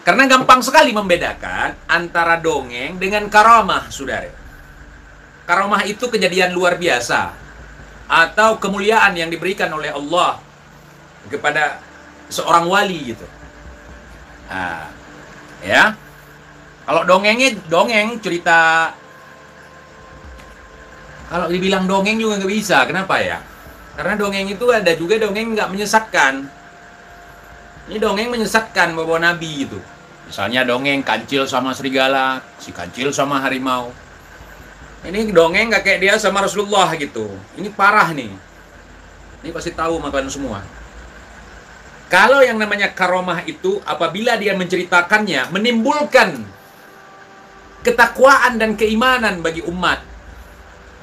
Karena gampang sekali membedakan antara dongeng dengan karamah, saudara. Karamah itu kejadian luar biasa atau kemuliaan yang diberikan oleh Allah kepada seorang wali gitu. Nah, ya. Kalau dongengnya dongeng cerita. Kalau dibilang dongeng juga nggak bisa. Kenapa ya? Karena dongeng itu ada juga dongeng nggak menyesatkan. Ini dongeng menyesatkan bawa Nabi gitu. Misalnya dongeng kancil sama serigala, si kancil sama harimau. Ini dongeng kayak dia sama Rasulullah gitu. Ini parah nih. Ini pasti tahu sama kalian semua. Kalau yang namanya karomah itu, apabila dia menceritakannya, menimbulkan ketakwaan dan keimanan bagi umat.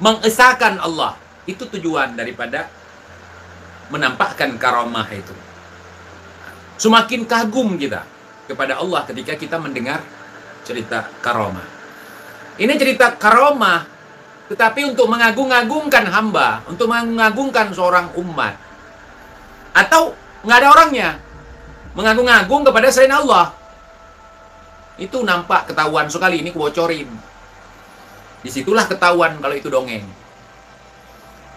Mengesahkan Allah. Itu tujuan daripada menampakkan karomah itu. Semakin kagum kita kepada Allah ketika kita mendengar cerita karomah. Ini cerita karomah, tetapi untuk mengagung-agungkan hamba, untuk mengagungkan seorang umat. Atau nggak ada orangnya, mengagung-agung kepada selain Allah. Itu nampak ketahuan sekali, ini kebocorin. Disitulah ketahuan kalau itu dongeng.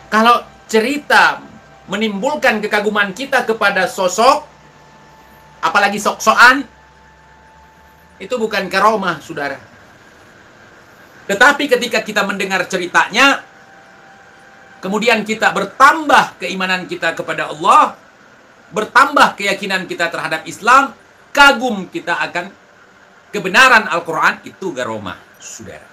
Kalau cerita menimbulkan kekaguman kita kepada sosok, apalagi sok-sokan, itu bukan karomah, saudara. Tetapi ketika kita mendengar ceritanya, kemudian kita bertambah keimanan kita kepada Allah, bertambah keyakinan kita terhadap Islam, kagum kita akan kebenaran Al-Quran, itu karomah, saudara.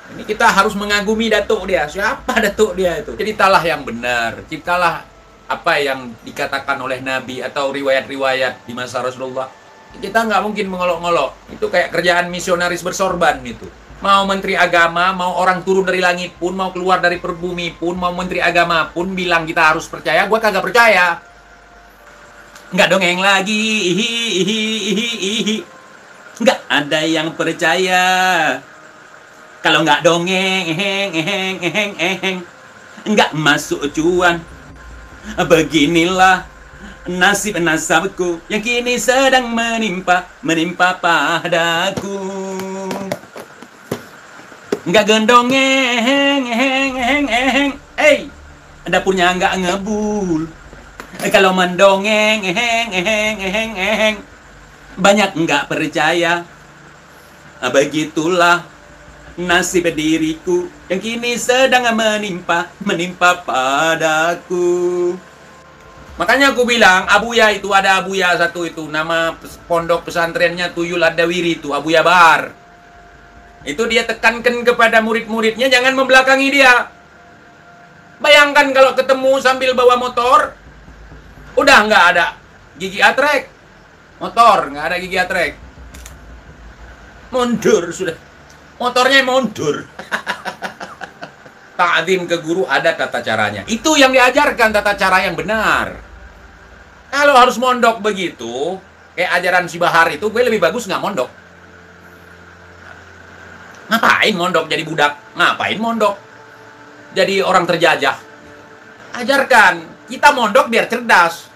Ini kita harus mengagumi datuk dia. Siapa datuk dia itu? Ceritalah yang benar, ceritalah apa yang dikatakan oleh Nabi atau riwayat-riwayat di masa Rasulullah. Kita nggak mungkin mengolok-ngolok. Itu kayak kerjaan misionaris bersorban itu. Mau menteri agama, mau orang turun dari langit pun, mau keluar dari perbumi pun, mau menteri agama pun bilang kita harus percaya, gua kagak percaya. Nggak dongeng lagi. Nggak ada yang percaya kalau nggak dongeng. Nggak masuk cuan. Beginilah nasib-nasabku yang kini sedang menimpa padaku. Nggak gendongeng. Dapurnya nggak ngebul. Kalau mendongeng, banyak nggak percaya. Begitulah nasib diriku yang kini sedang menimpa padaku. Makanya aku bilang, Abuya itu ada Abuya satu itu, nama pondok pesantrennya Tuyul Adawiri itu, Abuya Bahar. Itu dia tekankan kepada murid-muridnya jangan membelakangi dia. Bayangkan kalau ketemu sambil bawa motor, udah nggak ada gigi atrek. Motor, nggak ada gigi atrek. Mundur sudah. Motornya mundur. Ta'zim ke guru ada tata caranya. Itu yang diajarkan, tata cara yang benar. Kalau harus mondok begitu, kayak ajaran si Bahar itu, gue lebih bagus nggak mondok. Ngapain mondok jadi budak? Ngapain mondok jadi orang terjajah? Ajarkan, kita mondok biar cerdas.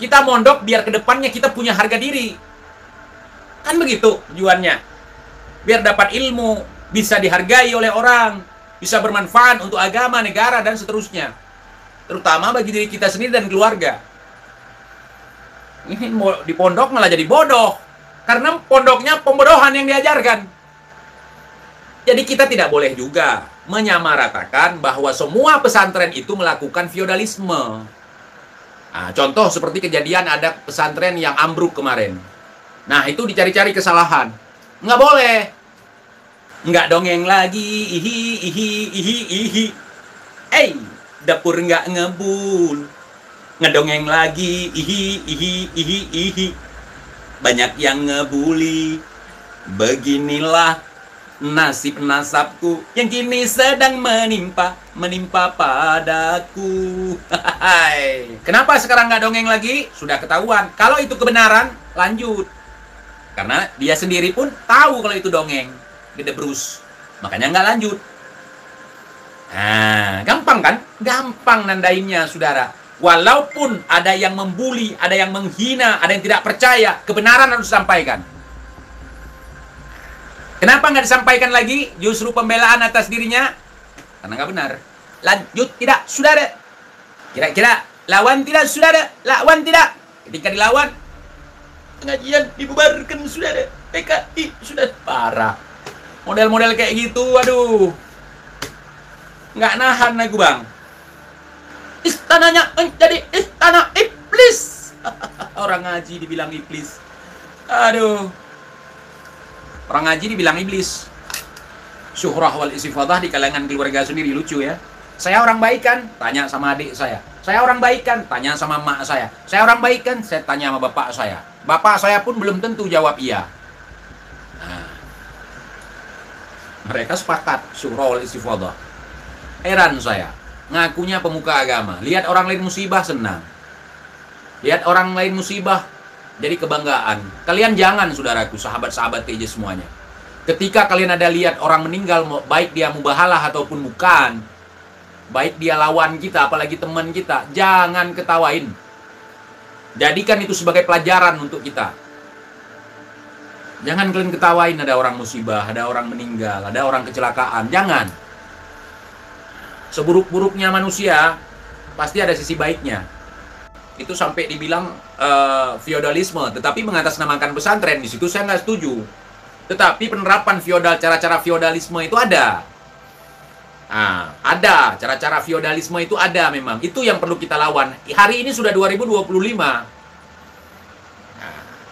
Kita mondok biar kedepannya kita punya harga diri. Kan begitu tujuannya. Biar dapat ilmu, bisa dihargai oleh orang, bisa bermanfaat untuk agama, negara, dan seterusnya. Terutama bagi diri kita sendiri dan keluarga. Ini di pondok malah jadi bodoh. Karena pondoknya pembodohan yang diajarkan. Jadi kita tidak boleh juga menyamaratakan bahwa semua pesantren itu melakukan feodalisme. Nah, contoh seperti kejadian ada pesantren yang ambruk kemarin. Nah, itu dicari-cari kesalahan. Nggak boleh. Nggak dongeng lagi. Dapur nggak ngebul. Ngedongeng lagi. Banyak yang ngebuli. Beginilah nasib-nasabku yang kini sedang menimpa padaku. Kenapa sekarang nggak dongeng lagi? Sudah ketahuan. Kalau itu kebenaran, lanjut. Karena dia sendiri pun tahu kalau itu dongeng. Gede brus. Makanya nggak lanjut. Nah, gampang kan? Gampang nandainnya, saudara. Walaupun ada yang membuli, ada yang menghina, ada yang tidak percaya, kebenaran harus disampaikan. Kenapa nggak disampaikan lagi? Justru pembelaan atas dirinya, karena nggak benar. Lanjut tidak, sudah ada. Kira-kira lawan tidak, sudah ada. Lawan tidak. Ketika dilawan, pengajian dibubarkan, sudah ada. PKI sudah parah. Model-model kayak gitu, aduh, nggak nahan aku, Bang. Istananya menjadi istana iblis. Orang ngaji dibilang iblis. Aduh. Orang ngaji dibilang iblis. Syuhrah wal istifadah di kalangan keluarga sendiri, lucu ya. Saya orang baik kan? Tanya sama adik saya. Saya orang baik kan? Tanya sama emak saya. Saya orang baik kan? Saya tanya sama bapak saya. Bapak saya pun belum tentu jawab iya. Nah, mereka sepakat syuhrah wal istifadah. Heran saya. Ngakunya pemuka agama. Lihat orang lain musibah, senang. Lihat orang lain musibah, jadi kebanggaan. Kalian jangan, saudaraku, sahabat-sahabat TJ semuanya. Ketika kalian ada lihat orang meninggal, baik dia mubahalah ataupun bukan, baik dia lawan kita, apalagi teman kita, jangan ketawain. Jadikan itu sebagai pelajaran untuk kita. Jangan kalian ketawain ada orang musibah, ada orang meninggal, ada orang kecelakaan. Jangan. Seburuk-buruknya manusia, pasti ada sisi baiknya. Itu sampai dibilang feodalisme, tetapi mengatasnamakan pesantren, di situ saya nggak setuju. Tetapi penerapan cara-cara feodalisme itu ada. Nah, ada cara-cara feodalisme itu ada memang. Itu yang perlu kita lawan. Hari ini sudah 2025. Nah,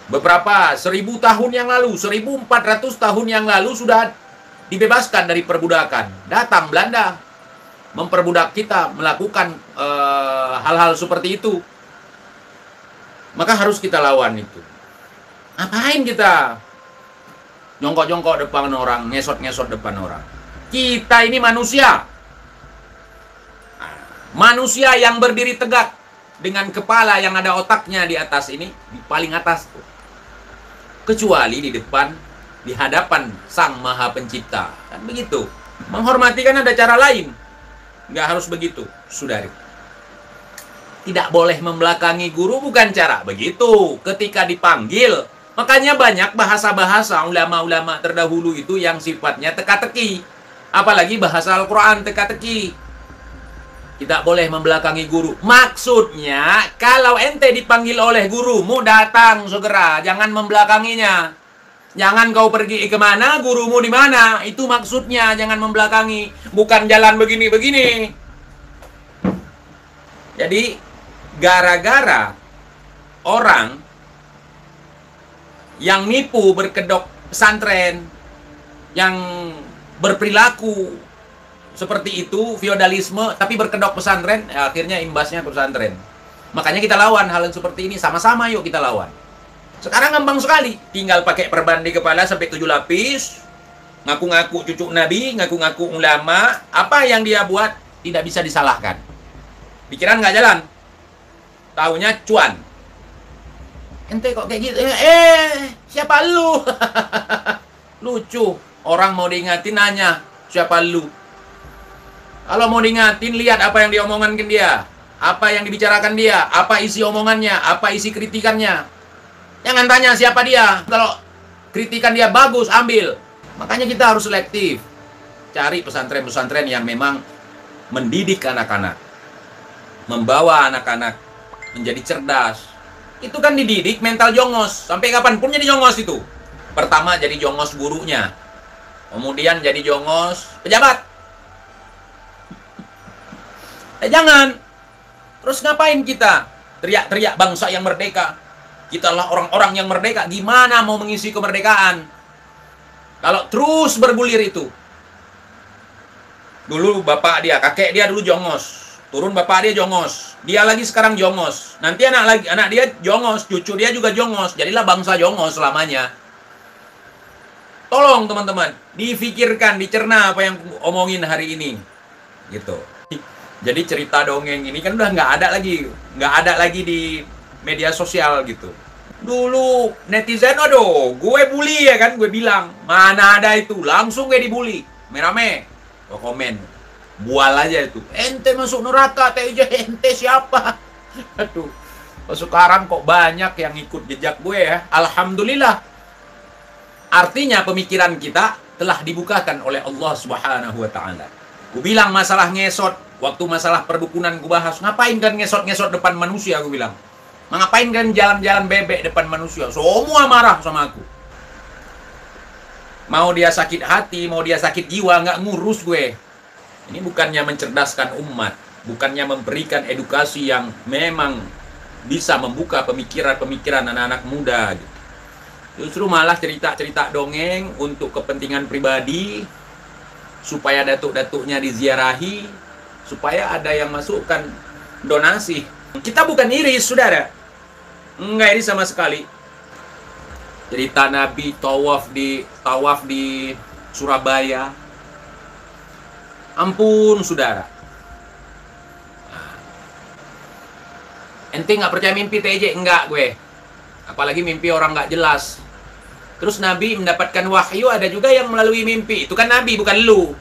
beberapa 1000 tahun yang lalu, 1400 tahun yang lalu sudah dibebaskan dari perbudakan. Datang Belanda memperbudak kita, melakukan hal-hal seperti itu. Maka harus kita lawan itu. Ngapain kita jongkok-jongkok depan orang, ngesot-ngesot depan orang? Kita ini manusia. Manusia yang berdiri tegak dengan kepala yang ada otaknya di atas ini, di paling atas tuh. Kecuali di depan, di hadapan Sang Maha Pencipta. Kan begitu. Menghormati kan ada cara lain. Nggak harus begitu, saudari. Tidak boleh membelakangi guru, bukan cara begitu. Ketika dipanggil, makanya banyak bahasa-bahasa ulama-ulama terdahulu itu yang sifatnya teka-teki. Apalagi bahasa Al-Quran teka-teki. Tidak boleh membelakangi guru. Maksudnya, kalau ente dipanggil oleh gurumu, datang segera. Jangan membelakanginya. Jangan kau pergi kemana, gurumu di mana. Itu maksudnya, jangan membelakangi. Bukan jalan begini-begini. Jadi, gara-gara orang yang nipu berkedok pesantren, yang berperilaku seperti itu, feodalisme, tapi berkedok pesantren, akhirnya imbasnya ke pesantren. Makanya kita lawan hal yang seperti ini. Sama-sama yuk kita lawan. Sekarang gampang sekali, tinggal pakai perban di kepala sampai 7 lapis, ngaku-ngaku cucu Nabi, ngaku-ngaku ulama, apa yang dia buat tidak bisa disalahkan. Pikiran nggak jalan, taunya cuan. Ente kok kayak gitu? Siapa lu? Lucu, orang mau diingatin nanya, siapa lu? Kalau mau diingatin, lihat apa yang diomongkan ke dia, apa yang dibicarakan dia, apa isi omongannya, apa isi kritikannya. Jangan tanya siapa dia. Kalau kritikan dia bagus, ambil. Makanya kita harus selektif. Cari pesantren-pesantren yang memang mendidik anak-anak. Membawa anak-anak menjadi cerdas. Itu kan dididik mental jongos. Sampai kapanpun jadi jongos itu. Pertama jadi jongos gurunya. Kemudian jadi jongos pejabat. Jangan. Terus ngapain kita? Teriak-teriak bangsa yang merdeka. Kita lah orang-orang yang merdeka. Gimana mau mengisi kemerdekaan? Kalau terus bergulir itu. Dulu bapak dia, kakek dia dulu jongos. Turun bapak dia jongos. Dia lagi sekarang jongos. Nanti anak dia jongos. Cucu dia juga jongos. Jadilah bangsa jongos selamanya. Tolong teman-teman. Difikirkan, dicerna apa yang omongin hari ini. Gitu. Jadi cerita dongeng ini kan udah nggak ada lagi. Nggak ada lagi di media sosial gitu. Dulu netizen, aduh, gue bully ya kan, gue bilang, mana ada itu, langsung gue dibully, merame, gue komen, bual aja itu, ente masuk neraka, TJ, ente siapa? Aduh, sekarang kok banyak yang ikut jejak gue ya. Alhamdulillah. Artinya pemikiran kita telah dibukakan oleh Allah Subhanahu wa taala. Gue bilang masalah ngesot, waktu masalah perdukunan gue bahas, ngapain kan ngesot-ngesot depan manusia, gue bilang. Ngapain kan jalan-jalan bebek depan manusia? Semua marah sama aku. Mau dia sakit hati, mau dia sakit jiwa, nggak ngurus gue. Ini bukannya mencerdaskan umat, bukannya memberikan edukasi yang memang bisa membuka pemikiran-pemikiran anak-anak muda gitu. Justru malah cerita-cerita dongeng untuk kepentingan pribadi, supaya datuk-datuknya diziarahi, supaya ada yang masukkan donasi. Kita bukan iris, saudara. Enggak iris sama sekali. Cerita Nabi tawaf di Surabaya. Ampun, saudara. Ente nggak percaya mimpi TJ? Enggak gue. Apalagi mimpi orang nggak jelas. Terus Nabi mendapatkan wahyu, ada juga yang melalui mimpi. Itu kan Nabi, bukan lu.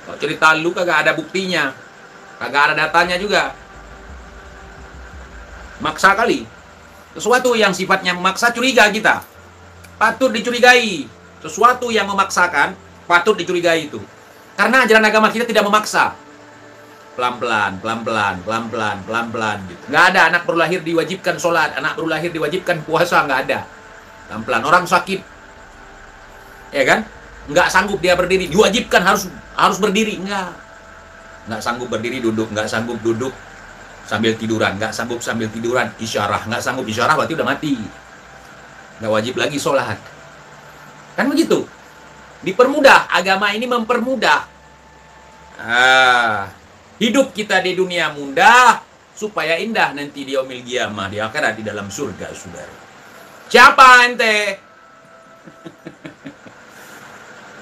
Kalau cerita lu kagak ada buktinya. Kagak ada datanya juga. Maksa kali. Sesuatu yang sifatnya memaksa, curiga kita. Patut dicurigai. Sesuatu yang memaksakan, patut dicurigai itu. Karena ajaran agama kita tidak memaksa. Pelan-pelan, pelan-pelan, pelan-pelan, pelan-pelan gitu. Nggak ada anak baru lahir diwajibkan sholat, anak baru lahir diwajibkan puasa, nggak ada. Pelan-pelan. Orang sakit, ya kan? Nggak sanggup dia berdiri, diwajibkan harus berdiri, nggak sanggup berdiri, duduk, nggak sanggup duduk sambil tiduran, nggak sanggup sambil tiduran, isyarah, nggak sanggup isyarah berarti udah mati, nggak wajib lagi sholat, kan begitu? Dipermudah, agama ini mempermudah. Hidup kita di dunia mudah supaya indah nanti di yaumil qiyamah, di akhirat, di dalam surga, saudara. Siapa ente?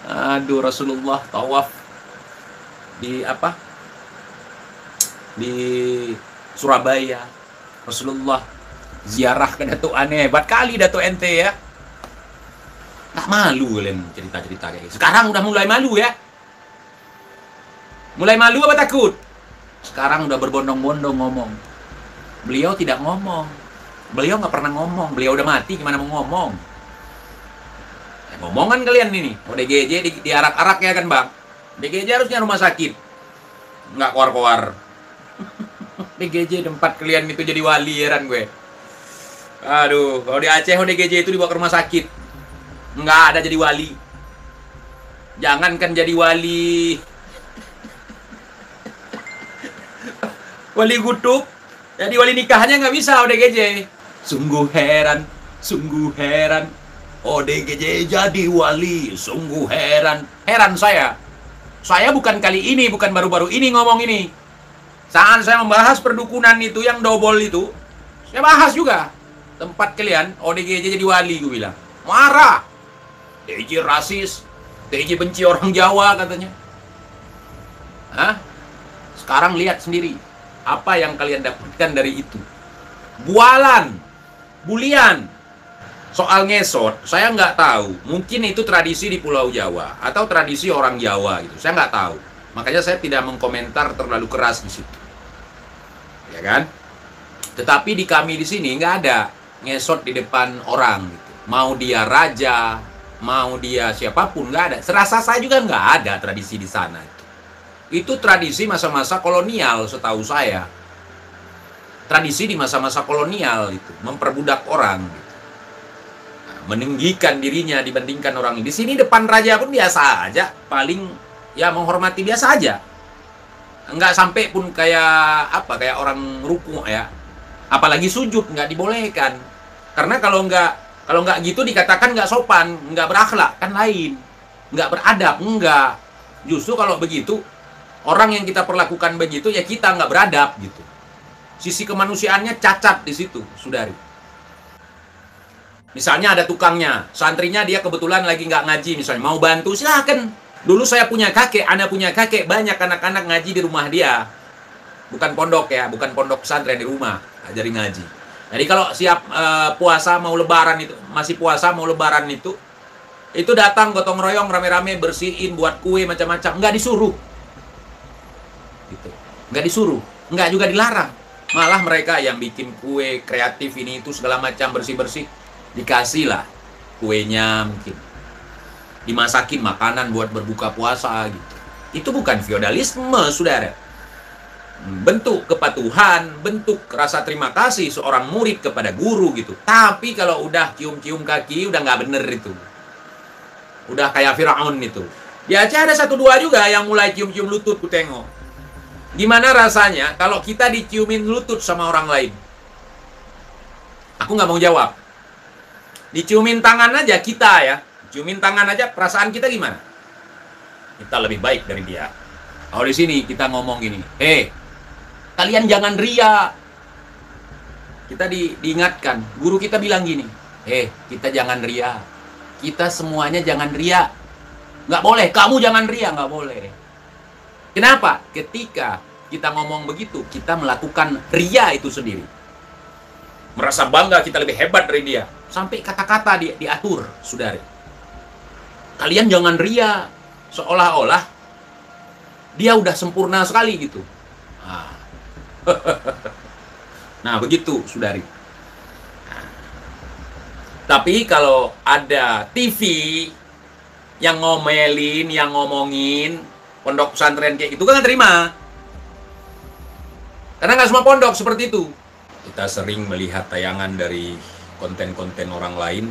Aduh, Rasulullah tawaf di apa? Di Surabaya. Rasulullah ziarah ke Datuk aneh. Hebat kali Datuk ente ya. Tak malu kalian cerita-cerita kayak gitu. Sekarang udah mulai malu ya. Mulai malu apa takut? Sekarang udah berbondong-bondong ngomong. Beliau tidak ngomong. Beliau nggak pernah ngomong. Beliau udah mati, gimana mau ngomong? Ya, ngomongan kalian ini. ODGJ diarak-arak ya kan bang? DGJ harusnya rumah sakit. Nggak keluar-keluar. DGJ tempat kalian itu jadi wali heran gue. Aduh, kalau di Aceh ODGJ itu dibawa ke rumah sakit. Nggak ada jadi wali. Jangankan jadi wali. Wali gutub, jadi wali nikahnya nggak bisa ODGJ. Sungguh heran, sungguh heran. ODGJ jadi wali, sungguh heran. Heran saya. Saya bukan kali ini, bukan baru-baru ini ngomong ini. Saat saya membahas perdukunan itu yang double itu, saya bahas juga. Tempat kalian, ODGJ jadi wali, gue bilang. Marah. DJ rasis, DJ benci orang Jawa katanya. Hah? Sekarang lihat sendiri. Apa yang kalian dapatkan dari itu? Bualan, bulian. Soal ngesot, saya nggak tahu. Mungkin itu tradisi di Pulau Jawa atau tradisi orang Jawa gitu. Saya nggak tahu. Makanya saya tidak mengkomentar terlalu keras di situ. Ya kan? Tetapi di kami di sini nggak ada ngesot di depan orang gitu. Mau dia raja, mau dia siapapun, nggak ada. Serasa saya juga nggak ada tradisi di sana. Itu tradisi masa-masa kolonial setahu saya. Tradisi di masa-masa kolonial itu memperbudak orang gitu. Nah, meninggikan dirinya dibandingkan orang ini. Di sini depan raja pun biasa aja, paling ya menghormati biasa aja. Enggak sampai pun kayak apa, kayak orang ruku ya. Apalagi sujud nggak dibolehkan. Karena kalau nggak gitu dikatakan nggak sopan, nggak berakhlak, kan lain. Nggak beradab, enggak. Justru kalau begitu orang yang kita perlakukan begitu, ya kita nggak beradab gitu. Sisi kemanusiaannya cacat di situ, saudari. Misalnya ada tukangnya, santrinya dia kebetulan lagi nggak ngaji, misalnya mau bantu, silahkan. Dulu saya punya kakek, anak punya kakek, banyak anak-anak ngaji di rumah dia. Bukan pondok ya, bukan pondok pesantren, di rumah, ajari ngaji. Jadi kalau siap puasa mau lebaran itu, masih puasa mau lebaran itu datang gotong royong rame-rame bersihin, buat kue macam-macam, nggak disuruh. nggak disuruh, nggak juga dilarang. Malah mereka yang bikin kue kreatif ini itu segala macam bersih-bersih, dikasih lah kuenya, mungkin dimasakin makanan buat berbuka puasa gitu. Itu bukan feodalisme, saudara. Bentuk kepatuhan, bentuk rasa terima kasih seorang murid kepada guru gitu. Tapi kalau udah cium-cium kaki, udah nggak bener itu. Udah kayak Firaun itu. Di Aceh ada 1-2 juga yang mulai cium-cium lutut, ku tengok. Gimana rasanya kalau kita diciumin lutut sama orang lain? Aku nggak mau jawab. Diciumin tangan aja kita ya. Ciumin tangan aja, perasaan kita gimana? Kita lebih baik dari dia. Kalau di sini kita ngomong gini, kalian jangan ria. Kita diingatkan, guru kita bilang gini, kita jangan ria. Kita semuanya jangan ria. Nggak boleh, kamu jangan ria, nggak boleh. Kenapa? Ketika kita ngomong begitu, kita melakukan ria itu sendiri. Merasa bangga kita lebih hebat dari dia. Sampai kata-kata diatur, saudara. Kalian jangan ria. Seolah-olah dia udah sempurna sekali gitu. Nah, begitu, saudari. Tapi kalau ada TV yang ngomelin, yang ngomongin pondok pesantren kayak gitu, kan nggak terima. Karena nggak semua pondok seperti itu. Kita sering melihat tayangan dari konten-konten orang lain,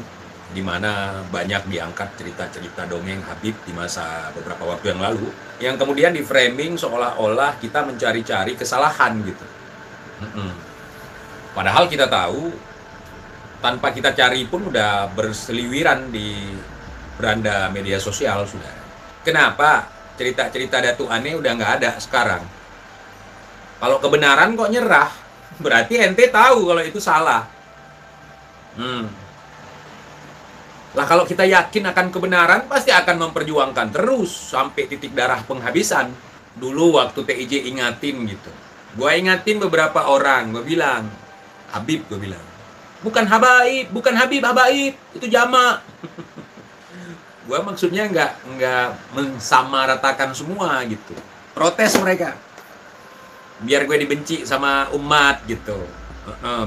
di mana banyak diangkat cerita-cerita dongeng Habib di masa beberapa waktu yang lalu, yang kemudian di-framing seolah-olah kita mencari-cari kesalahan gitu. Padahal kita tahu, tanpa kita cari pun udah berseliwiran di beranda media sosial sudah. Kenapa cerita-cerita Datuk Ane udah nggak ada sekarang? Kalau kebenaran kok nyerah, berarti ente tahu kalau itu salah. Lah kalau kita yakin akan kebenaran, pasti akan memperjuangkan terus sampai titik darah penghabisan. Dulu waktu TIJ ingatin gitu, gue ingatin beberapa orang, gue bilang, Habib, gue bilang, bukan habaib, bukan Habib, habaib, itu jamak. Gue maksudnya nggak mensamaratakan semua gitu. Protes mereka, biar gue dibenci sama umat gitu.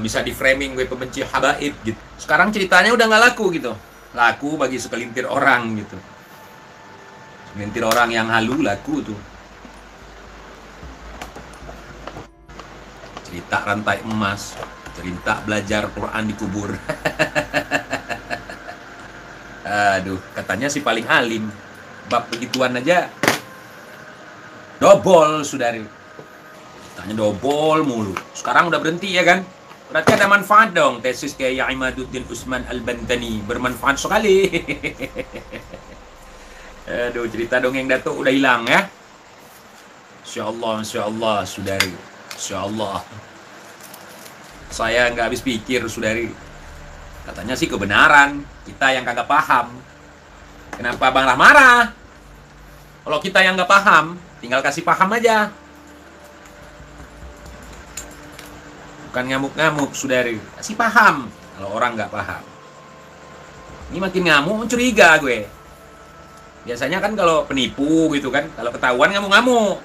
Bisa di framing gue pembenci habaib gitu. Sekarang ceritanya udah nggak laku gitu. Laku bagi sekelintir orang gitu. Sekelintir orang yang halu laku tuh. Cerita rantai emas, cerita belajar Quran di kubur. Aduh, katanya sih paling alim. Bab begituan aja dobol, saudari. Tanya dobol mulu. Sekarang udah berhenti ya kan? Berarti ada manfaat dong tesis kayak Imaduddin Usman Al-Bantani. Bermanfaat sekali. Aduh, cerita dongeng Datuk udah hilang ya. Insya Allah, saudari. Insya Allah. Saya nggak habis pikir, saudari. Katanya sih kebenaran. Kita yang kagak paham. Kenapa Bang Lah marah? Kalau kita yang nggak paham, tinggal kasih paham aja. Bukan ngamuk-ngamuk, saudari. Kasih paham kalau orang nggak paham. Ini makin ngamuk, curiga gue. Biasanya kan kalau penipu gitu kan, kalau ketahuan ngamuk-ngamuk.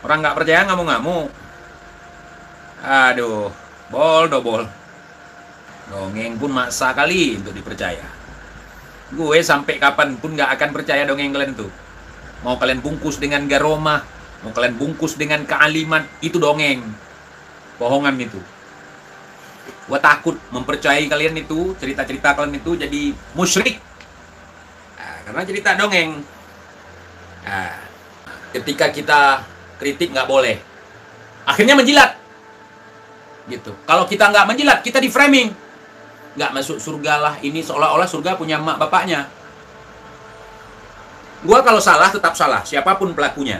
Orang nggak percaya ngamuk-ngamuk. Aduh, dobol. Dongeng pun maksa kali untuk dipercaya. Gue sampai kapanpun nggak akan percaya dongeng kalian tuh. Mau kalian bungkus dengan garomah, mau kalian bungkus dengan kealiman, itu dongeng. Bohongan itu. Gua takut mempercayai kalian itu, cerita-cerita kalian itu jadi musyrik. Karena cerita dongeng. Ketika kita kritik nggak boleh. Akhirnya menjilat. Gitu. Kalau kita nggak menjilat, kita di framing. Nggak masuk surga lah, ini seolah-olah surga punya emak bapaknya. Gua kalau salah tetap salah, siapapun pelakunya.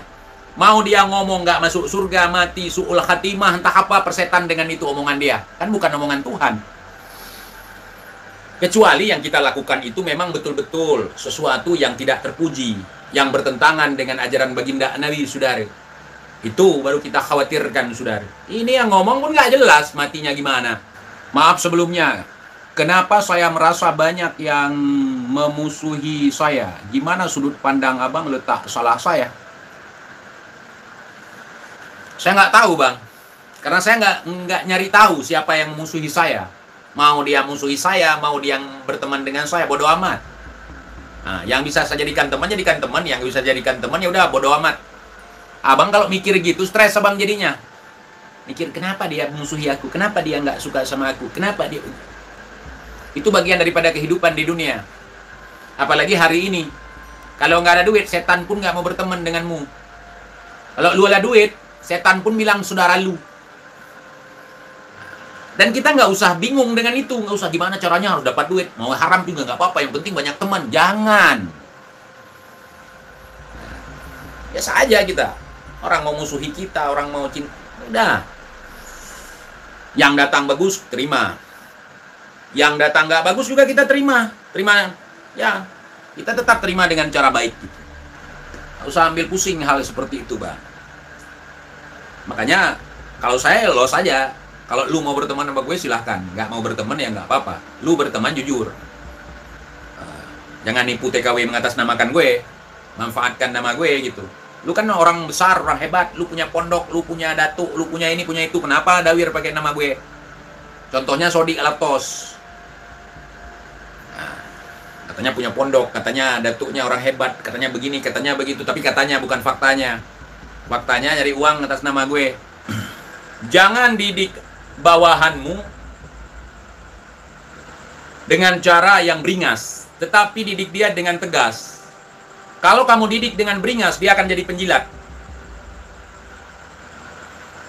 Mau dia ngomong nggak masuk surga, mati, su'ul khatimah, entah apa persetan dengan itu omongan dia. Kan bukan omongan Tuhan. Kecuali yang kita lakukan itu memang betul-betul sesuatu yang tidak terpuji, yang bertentangan dengan ajaran baginda Nabi, saudara. Itu baru kita khawatirkan, saudara. Ini yang ngomong pun nggak jelas matinya gimana. Maaf sebelumnya, kenapa saya merasa banyak yang memusuhi saya? Gimana sudut pandang abang letak salah saya? Saya nggak tahu, Bang. Karena saya nggak nyari tahu siapa yang memusuhi saya. Mau dia musuhi saya, mau dia yang berteman dengan saya, bodoh amat. Nah, yang bisa saya jadikan teman, yang bisa jadikan teman ya udah bodoh amat. Abang kalau mikir gitu stres abang jadinya. Mikir kenapa dia memusuhi aku, kenapa dia nggak suka sama aku, kenapa dia... Itu bagian daripada kehidupan di dunia. Apalagi hari ini. Kalau nggak ada duit, setan pun nggak mau berteman denganmu. Kalau lu ada duit, setan pun bilang saudara lu. Dan kita nggak usah bingung dengan itu. Nggak usah gimana caranya harus dapat duit. Mau haram juga nggak apa-apa. Yang penting banyak teman. Jangan. Biasa aja kita. Orang mau musuhi kita, orang mau cinta. Udah. Yang datang bagus, terima. Yang datang nggak bagus juga kita terima. Terima. Ya, kita tetap terima dengan cara baik. Nggak usah ambil pusing hal seperti itu, Bang. Makanya, kalau saya los aja. Kalau lu mau berteman sama gue silahkan. Nggak mau berteman ya nggak apa-apa. Lu berteman jujur. Jangan nipu TKW mengatasnamakan gue. Manfaatkan nama gue gitu. Lu kan orang besar, orang hebat. Lu punya pondok, lu punya datuk, lu punya ini, punya itu. Kenapa Dawir pakai nama gue? Contohnya Sodik Alatos. Nah, katanya punya pondok, katanya datuknya orang hebat, katanya begini, katanya begitu. Tapi katanya bukan faktanya. Faktanya nyari uang atas nama gue. Jangan didik bawahanmu dengan cara yang beringas, tetapi didik dia dengan tegas. Kalau kamu didik dengan beringas, dia akan jadi penjilat.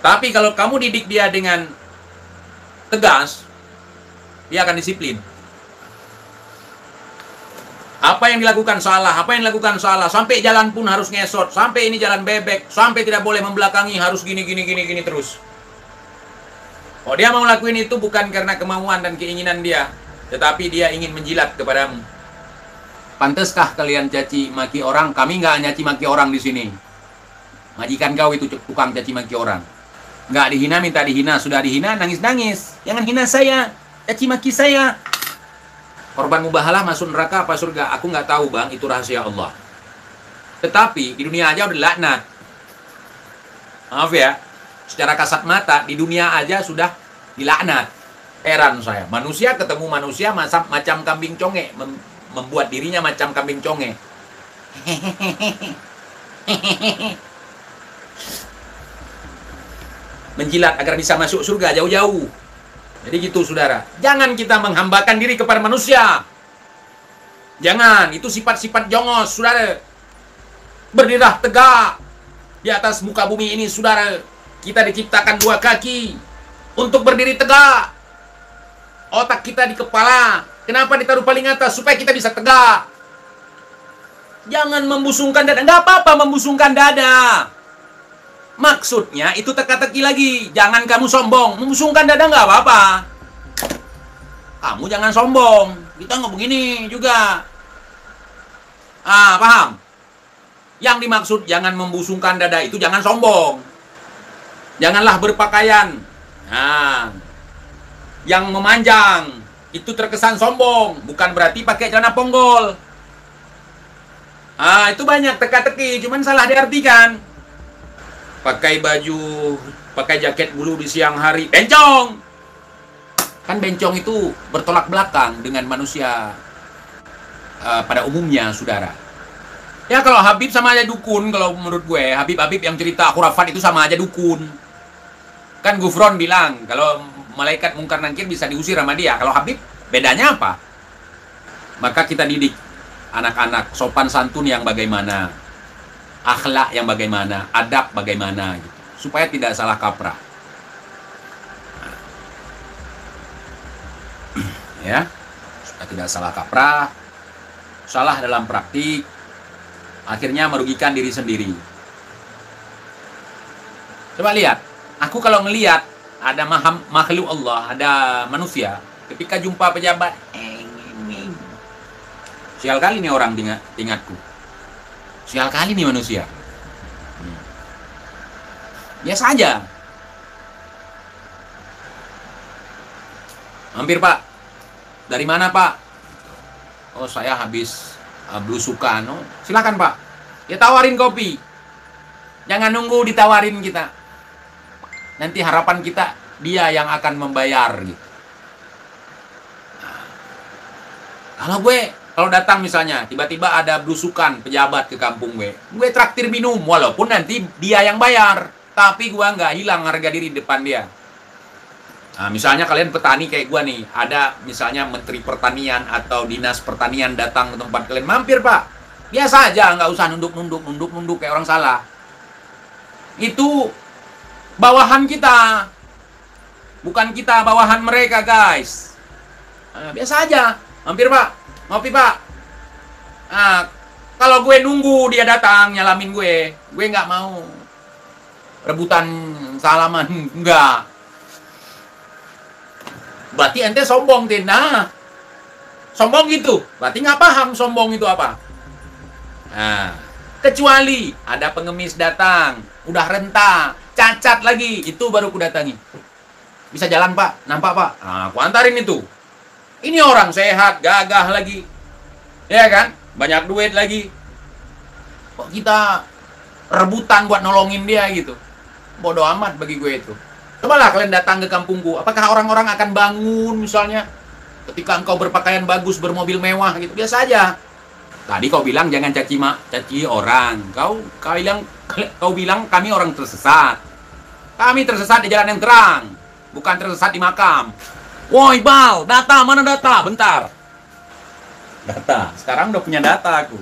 Tapi kalau kamu didik dia dengan tegas, dia akan disiplin. Apa yang dilakukan salah, apa yang dilakukan salah, sampai jalan pun harus ngesot, sampai ini jalan bebek, sampai tidak boleh membelakangi, harus gini terus. Oh, dia mau lakuin itu bukan karena kemauan dan keinginan dia, tetapi dia ingin menjilat kepadamu. Pantaskah kalian caci maki orang? Kami nggak nyaci maki orang di sini. Majikan kau itu tukang caci maki orang. Nggak dihina, minta dihina. Sudah dihina, nangis-nangis. Jangan hina saya, caci maki saya. Korban mubahalah masuk neraka apa surga? Aku nggak tahu, Bang. Itu rahasia Allah. Tetapi di dunia aja udah laknat. Maaf ya. Secara kasat mata, di dunia aja sudah dilaknat. Heran saya. Manusia ketemu manusia macam kambing conge. Membuat dirinya macam kambing conge. Menjilat agar bisa masuk surga jauh-jauh. Jadi gitu, saudara. Jangan kita menghambakan diri kepada manusia. Jangan. Itu sifat-sifat jongos, saudara. Berdirilah tegak di atas muka bumi ini, saudara. Kita diciptakan dua kaki untuk berdiri tegak. Otak kita di kepala. Kenapa ditaruh paling atas? Supaya kita bisa tegak. Jangan membusungkan dada. Nggak apa-apa membusungkan dada. Maksudnya itu teka-teki lagi. Jangan kamu sombong. Membusungkan dada nggak apa-apa. Kamu jangan sombong. Kita nggak begini juga. Paham? Yang dimaksud jangan membusungkan dada itu jangan sombong. Janganlah berpakaian yang memanjang. Itu terkesan sombong. Bukan berarti pakai celana ponggol. Itu banyak teka-teki. Cuman salah diartikan. Pakai baju, pakai jaket bulu di siang hari. Bencong! Kan bencong itu bertolak belakang dengan manusia pada umumnya, saudara. Ya kalau Habib sama aja dukun. Kalau menurut gue, Habib-Habib yang cerita khurafat itu sama aja dukun. Kan Gufron bilang, kalau malaikat mungkar nangkir bisa diusir sama dia. Kalau Habib, bedanya apa? Maka kita didik anak-anak sopan santun yang bagaimana, akhlak yang bagaimana, adab bagaimana, gitu. Supaya tidak salah kaprah. Ya, supaya tidak salah kaprah, salah dalam praktik, akhirnya merugikan diri sendiri. Coba lihat. Aku kalau ngelihat ada makhluk Allah, ada manusia, ketika jumpa pejabat, sial kali nih orang tingkatku. Sial kali nih manusia. Biasa aja. Mampir, Pak. Dari mana, Pak? Oh, saya habis belusukan. Silakan, Pak. Ya tawarin kopi. Jangan nunggu ditawarin kita. Nanti harapan kita dia yang akan membayar gitu. Kalau kalau datang misalnya, tiba-tiba ada belusukan pejabat ke kampung gue traktir minum, walaupun nanti dia yang bayar, tapi gue nggak hilang harga diri di depan dia. Nah, misalnya kalian petani kayak gue nih, ada misalnya Menteri Pertanian atau Dinas Pertanian datang ke tempat kalian, mampir Pak, biasa aja, nggak usah nunduk kayak orang salah. Itu bawahan kita, bukan kita bawahan mereka guys. Nah, biasa aja, mampir Pak, ngopi Pak. Nah, kalau gue nunggu dia datang nyalamin gue nggak mau rebutan salaman, enggak. Berarti ente sombong, Tin. Nah, sombong gitu. Berarti nggak paham sombong itu apa. Nah, kecuali ada pengemis datang, udah renta, cacat lagi, itu baru ku datangi. Bisa jalan Pak, nampak Pak. Nah, aku antarin itu. Ini orang sehat, gagah lagi. Ya kan? Banyak duit lagi. Kok kita rebutan buat nolongin dia gitu? Bodoh amat bagi gue itu. Cobalah kalian datang ke kampungku. Apakah orang-orang akan bangun misalnya ketika engkau berpakaian bagus, bermobil mewah gitu? Biasa aja. Tadi kau bilang jangan caci orang. Kau bilang kami orang tersesat. Kami tersesat di jalan yang terang, bukan tersesat di makam. Woi Bal, data mana data? Bentar. Data. Sekarang udah punya data aku.